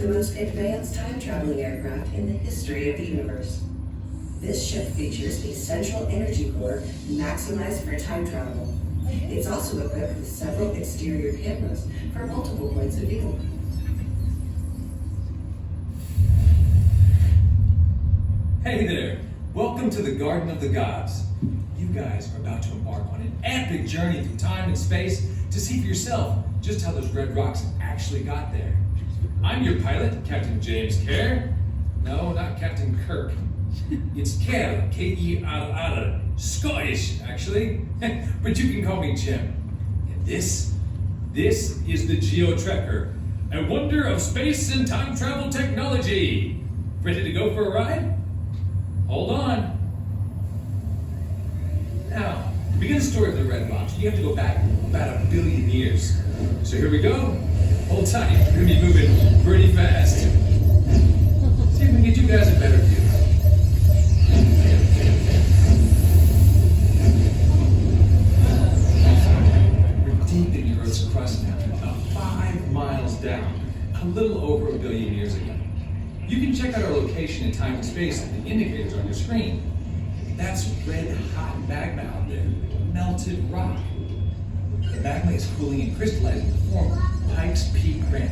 the most advanced time-traveling aircraft in the history of the universe. This ship features a central energy core maximized for time travel. It's also equipped with several exterior cameras for multiple points of view. Hey there! Welcome to the Garden of the Gods. You guys are about to embark on an epic journey through time and space to see for yourself just how those red rocks actually got there. I'm your pilot, Captain James Kerr. No, not Captain Kirk. It's Kerr, K-E-R-R, Scottish, actually. But you can call me Jim. And this is the GeoTrekker, a wonder of space and time travel technology. Ready to go for a ride? Hold on. Now, to begin the story of the Red Rocks, you have to go back about 1 billion years. So here we go. Hold tight, we're gonna be moving pretty fast. See if we can get you guys a better view. We're deep in the Earth's crust now, about 5 miles down, a little over 1 billion years ago. You can check out our location in time and space with the indicators on your screen. That's red hot magma out there, melted rock. The magma is cooling and crystallizing to form Pikes Peak granite.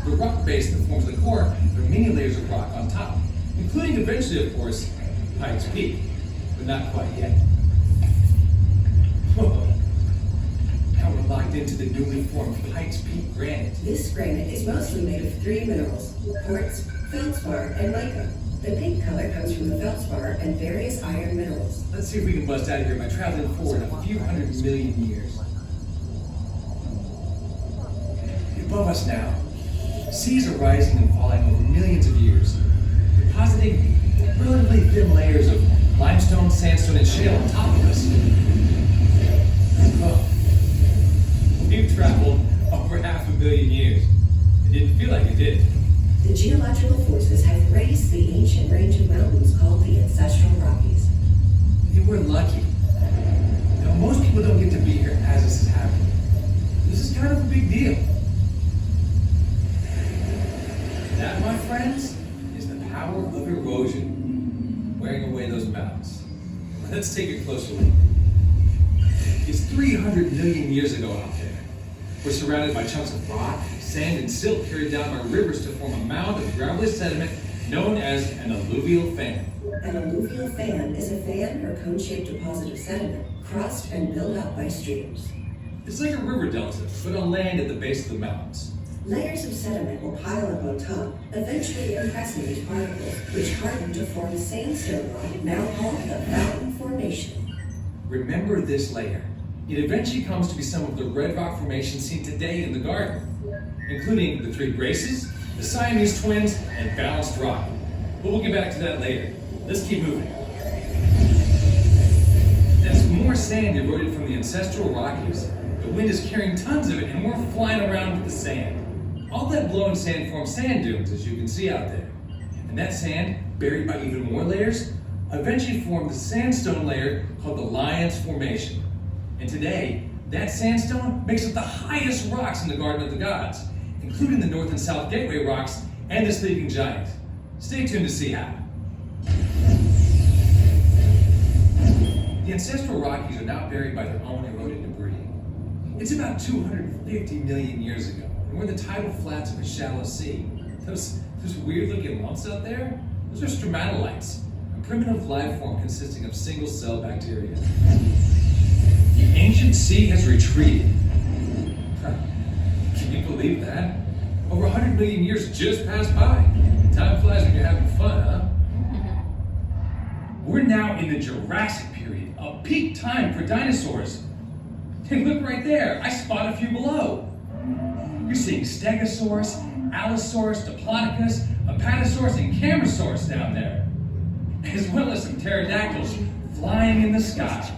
The rock base that forms the core, there are many layers of rock on top, including eventually, of course, Pikes Peak, but not quite yet. Whoa. Now we're locked into the newly formed Pikes Peak granite. This granite is mostly made of 3 minerals: quartz, feldspar, and mica. The pink color comes from the feldspar and various iron minerals. Let's see if we can bust out of here by traveling forward a few 100 million years. Above us now, seas are rising and falling over millions of years, depositing relatively thin layers of limestone, sandstone, and shale on top of us. Oh. We've traveled over 500 million years. It didn't feel like it did. The geological forces have raised the ancient range of mountains called the Ancestral Rockies. And we're lucky. Now, most people don't get to be here as this is happening. This is kind of a big deal. That, my friends, is the power of erosion wearing away those mountains. Let's take a closer look. It's 300 million years ago out there. We're surrounded by chunks of rock, sand, and silt carried down by rivers to form a mound of gravelly sediment known as an alluvial fan. An alluvial fan is a fan or cone-shaped deposit of sediment crossed and built up by streams. It's like a river delta, but on land at the base of the mountains. Layers of sediment will pile up on top, eventually impressing these particles, which harden to form sandstone rock, now called the Mountain Formation. Remember this layer. It eventually comes to be some of the red rock formations seen today in the garden, including the Three Graces, the Siamese Twins, and Balanced Rock. But we'll get back to that later. Let's keep moving. As more sand eroded from the ancestral Rockies, the wind is carrying tons of it, and we're flying around with the sand. All that blown sand forms sand dunes, as you can see out there. And that sand, buried by even more layers, eventually formed the sandstone layer called the Lyons Formation. And today, that sandstone makes up the highest rocks in the Garden of the Gods, including the North and South Gateway rocks and the Sleeping Giant. Stay tuned to see how. The ancestral Rockies are now buried by their own eroded debris. It's about 250 million years ago, and we're in the tidal flats of a shallow sea. Those weird-looking lumps out there, those are stromatolites, a primitive life form consisting of single-cell bacteria. The ancient sea has retreated. Can you believe that? Over 100 million years just passed by. Time flies when you're having fun, huh? We're now in the Jurassic period, a peak time for dinosaurs. Hey, look right there. I spot a few below. You're seeing Stegosaurus, Allosaurus, Diplodocus, Apatosaurus, and Camarasaurus down there, as well as some pterodactyls flying in the sky.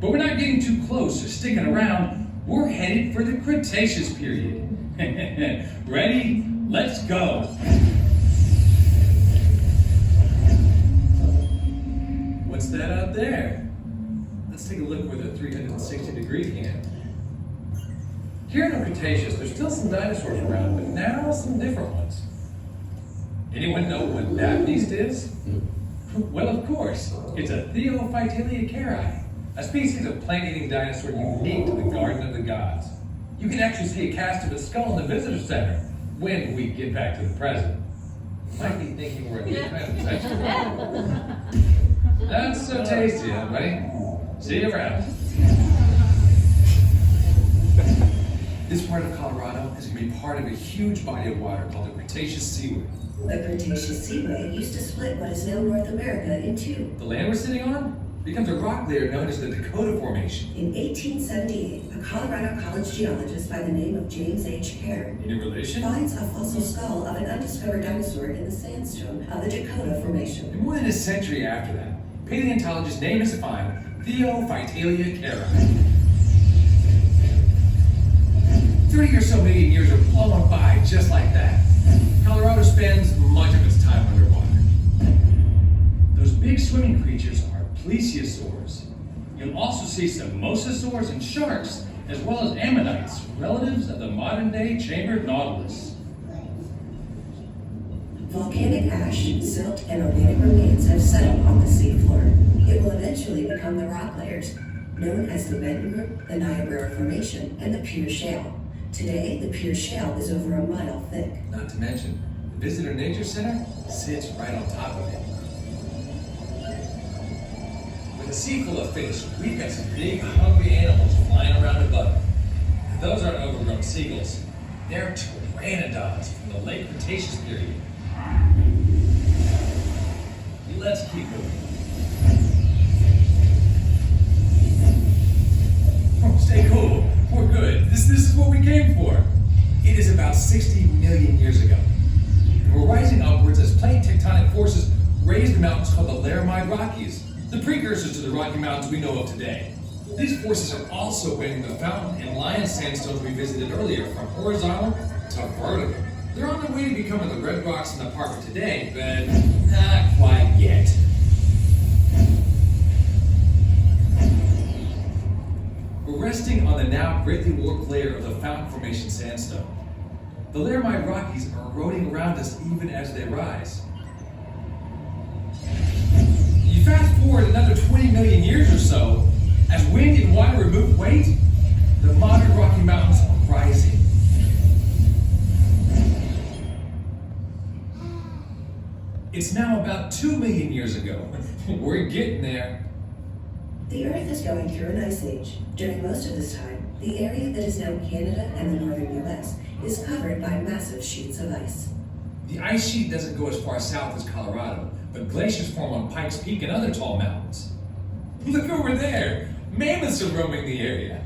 But we're not getting too close or sticking around. We're headed for the Cretaceous period. Ready? Let's go. What's that out there? Let's take a look with a 360-degree cam. Here in the Cretaceous, there's still some dinosaurs around, but now some different ones. Anyone know what that beast is? Well, of course, it's a Theophytelia cari, a species of plant-eating dinosaur unique to the Garden of the Gods. You can actually see a cast of its skull in the visitor center when we get back to the present. Might be thinking we're in the event section. That's so tasty, everybody. See you around. This part of Colorado is going to be part of a huge body of water called the Cretaceous Seaway. The Cretaceous Seaway used to split what is now North America in two. The land we're sitting on becomes a rock layer known as the Dakota Formation. In 1878, a Colorado College geologist by the name of James H. Perrin Any relation? finds a fossil skull of an undiscovered dinosaur in the sandstone of the Dakota Formation. And more than a century after that, paleontologists named and defined Theophytelia cari. 30 or so million years are blowing by just like that. Colorado spends much of its time underwater. Those big swimming creatures are plesiosaurs. You'll also see some mosasaurs and sharks, as well as ammonites, relatives of the modern-day chambered nautilus. Volcanic ash, silt, and organic remains have settled on the seafloor. It will eventually become the rock layers, known as the Benton Group, the Niobrara Formation, and the Pure Shale. Today, the Pure Shale is over a mile thick. Not to mention, the Visitor Nature Center sits right on top of it. With a sea full of fish, we've got some big, hungry animals flying around above. And those aren't overgrown seagulls. They're pteranodons from the late Cretaceous period. Let's keep moving. Oh, stay cool. We're good. This is what we came for. It is about 60 million years ago. And we're rising upwards as plate tectonic forces raise the mountains called the Laramide Rockies, the precursors to the Rocky Mountains we know of today. These forces are also bending the fountain and lion sandstones we visited earlier from horizontal to vertical. They're on their way to becoming the red rocks in the park of today, but not quite yet. We're resting on the now greatly warped layer of the Fountain Formation sandstone. The Laramide Rockies are eroding around us even as they rise. You fast forward another 20 million years or so, as wind and water remove weight, the modern Rocky Mountains are rising. It's now about 2 million years ago. We're getting there. The Earth is going through an ice age. During most of this time, the area that is now Canada and the northern U.S. is covered by massive sheets of ice. The ice sheet doesn't go as far south as Colorado, but glaciers form on Pikes Peak and other tall mountains. Look over there! Mammoths are roaming the area.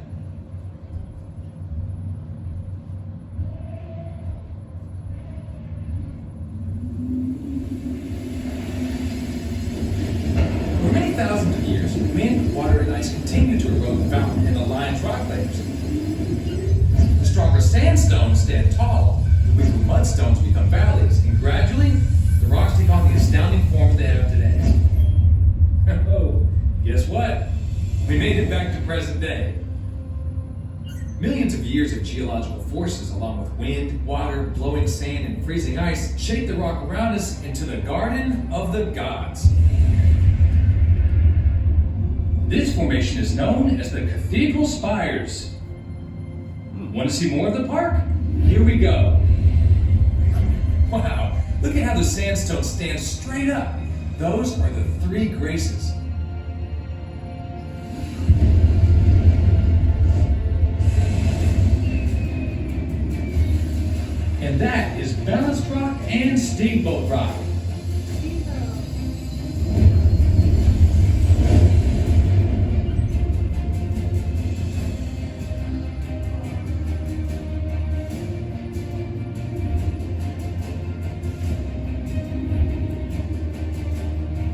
For many thousands of years, wind, water, and ice continue to erode the fountain and the lion's rock layers. The stronger sandstones stand tall, the weaker mudstones become valleys, and gradually, the rocks take on the astounding form they have today. Oh, guess what? We made it back to present day. Millions of years of geological forces, along with wind, water, blowing sand, and freezing ice, shaped the rock around us into the Garden of the Gods. This formation is known as the Cathedral Spires. Want to see more of the park? Here we go. Wow, look at how the sandstone stands straight up. Those are the three graces. And that is Ballast Rock and Steamboat Rock.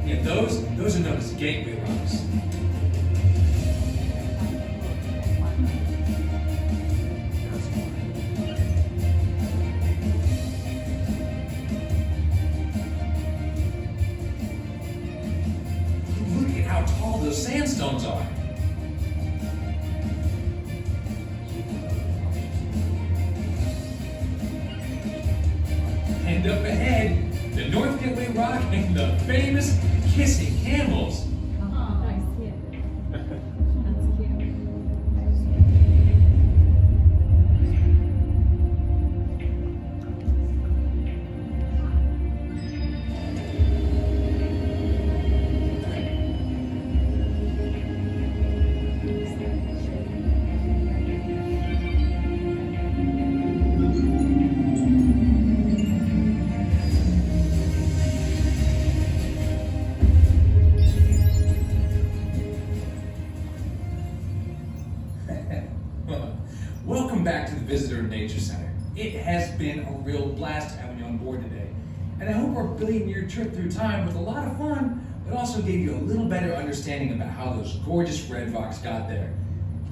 Yeah, those are known as gateway rocks. Look at how tall those sandstones are. And up ahead, the North Gateway Rock and the famous Kissing Camels. Oh, nice kid. That's cute. Welcome back to the Visitor Nature Center. It has been a real blast having you on board today. And I hope our billion-year trip through time was a lot of fun, but also gave you a little better understanding about how those gorgeous red rocks got there.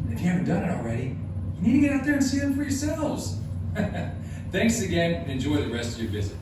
And if you haven't done it already, you need to get out there and see them for yourselves. Thanks again, and enjoy the rest of your visit.